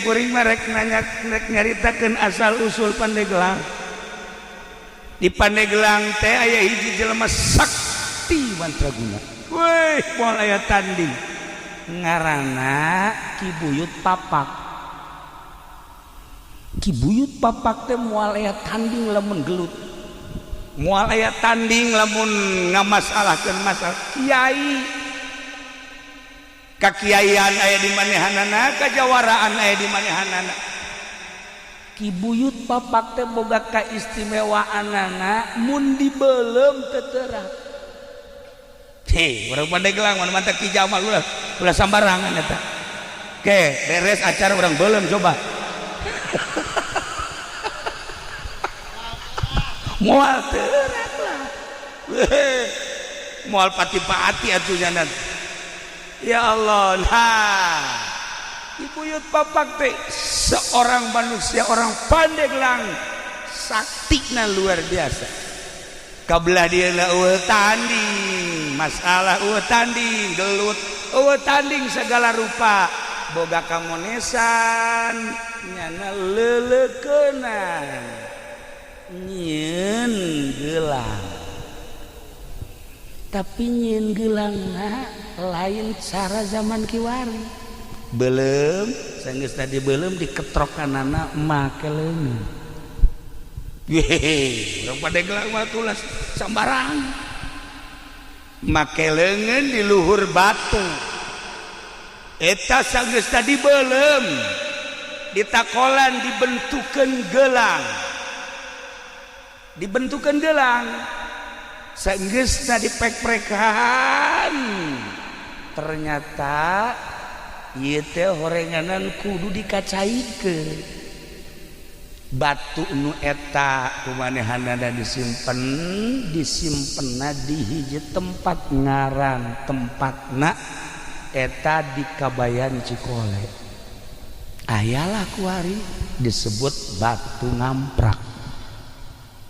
kuring merek nyaritakeun asal usul Pandeglang. Di Pandeglang teh aya hiji jelema sakti mantraguna. Weh, moal aya tanding. Ngaranna Ki Buyut Papak. Ki Buyut Papak teh moal aya tanding lamun gelut. Moal aya tanding lamun ngamasalahkeun masalah kiai. Kakiaian aya di manehanana, kajawaraan aya di manehanana. Ki Buyut Papak teh boga kaistimewaanana mun dibeulem teu teurat. Heh, urang Pandeglang mun mantep Ki Jamal ulah sambarangan eta. Oke, beres acara urang beulem coba. Moal teurat lah. Moal pati-pati atuh nyanan. Ya Allah, nah Ki Buyut Papak teh seorang manusia, orang Pandeglang, saktina luar biasa. Kabelah dia eueuh tanding, masalah eueuh tanding, gelut eueuh tanding segala rupa, boga kamonesan, nyana leuleukeunnan, nyieun gelang. Tapi nyieun geulangna lain cara zaman kiwari. Belum sanggeus tadi belum diketrokanana make leungeun. Yehe, urang Pandeglang mah tulas sambarang. Make leungeun di luhur batu. Eta sanggeus tadi belum ditakolan dibentukeun gelang. Dibentukeun gelang. Sanggeusna dipek-prekan. Ternyata ieu teh horenganan kudu dikacaikeun. Batu nu eta kumanehanana disimpenna di hiji tempat ngaran tempatna eta di Kabayan Cikole. Ayalah kuari disebut Batu Ngamprak.